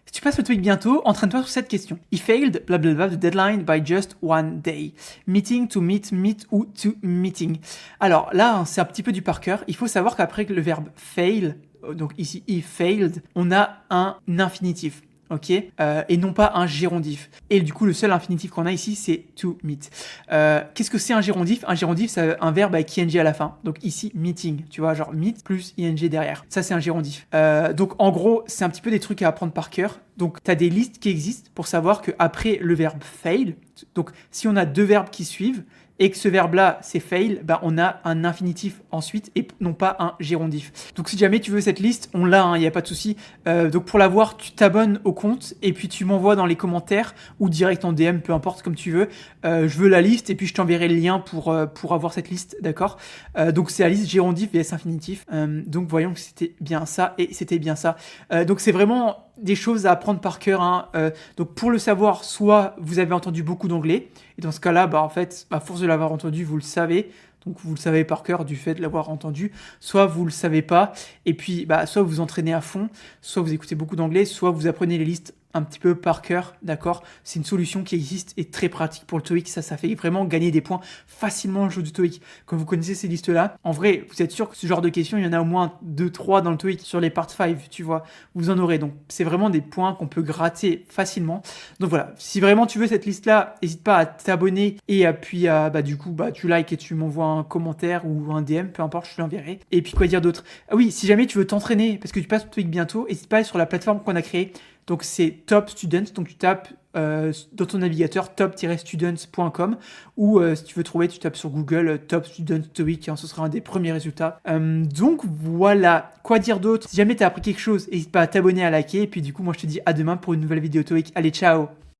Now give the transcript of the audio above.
Si tu passes le TOEIC bientôt, entraîne-toi sur cette question. He failed, blablabla, the deadline by just one day. Meeting to meet, meet ou to meeting. Alors là, hein, c'est un petit peu du par cœur. Il faut savoir qu'après le verbe fail, donc ici he failed, on a un infinitif. Ok, et non pas un gérondif. Et du coup, le seul infinitif qu'on a ici, c'est to meet. Qu'est-ce que c'est un gérondif? Un gérondif, c'est un verbe avec ing à la fin. Donc ici, meeting, tu vois, genre meet plus ing derrière. Ça, c'est un gérondif. Donc en gros, c'est un petit peu des trucs à apprendre par cœur. Donc tu as des listes qui existent pour savoir qu'après le verbe fail, donc si on a deux verbes qui suivent, et que ce verbe-là, c'est fail, bah on a un infinitif ensuite et non pas un gérondif. Donc si jamais tu veux cette liste, on l'a, il n'y a pas de souci. Donc pour l'avoir, tu t'abonnes au compte et puis tu m'envoies dans les commentaires ou direct en DM, peu importe, comme tu veux. Je veux la liste et puis je t'enverrai le lien pour avoir cette liste, d'accord. Donc c'est la liste gérondif vs infinitif. Donc voyons que c'était bien ça et c'était bien ça. Donc c'est vraiment des choses à apprendre par cœur, hein. Donc pour le savoir, soit vous avez entendu beaucoup d'anglais, et dans ce cas-là, bah en fait, à force de l'avoir entendu, vous le savez, donc vous le savez par cœur du fait de l'avoir entendu, soit vous le savez pas, et puis bah soit vous vous entraînez à fond, soit vous écoutez beaucoup d'anglais, soit vous apprenez les listes un petit peu par cœur, d'accord. C'est une solution qui existe et très pratique pour le TOEIC, ça fait vraiment gagner des points facilement le jeu du TOEIC. Quand vous connaissez ces listes-là, en vrai, vous êtes sûr que ce genre de questions, il y en a au moins 2-3 dans le TOEIC sur les part 5, tu vois, vous en aurez. Donc c'est vraiment des points qu'on peut gratter facilement. Donc voilà, si vraiment tu veux cette liste-là, n'hésite pas à t'abonner et puis du coup, tu likes et tu m'envoies un commentaire ou un DM, peu importe, je te l'enverrai. Et puis quoi dire d'autre? Ah oui, si jamais tu veux t'entraîner, parce que tu passes le TOEIC bientôt, n'hésite pas à aller sur la plateforme qu'on a créée. Donc c'est Top Students, donc tu tapes dans ton navigateur top-students.com ou si tu veux trouver, tu tapes sur Google Top Students TOEIC, hein, ce sera un des premiers résultats. Donc voilà, quoi dire d'autre? Si jamais tu as appris quelque chose, n'hésite pas à t'abonner, à liker, et puis du coup moi je te dis à demain pour une nouvelle vidéo TOEIC. Allez, ciao!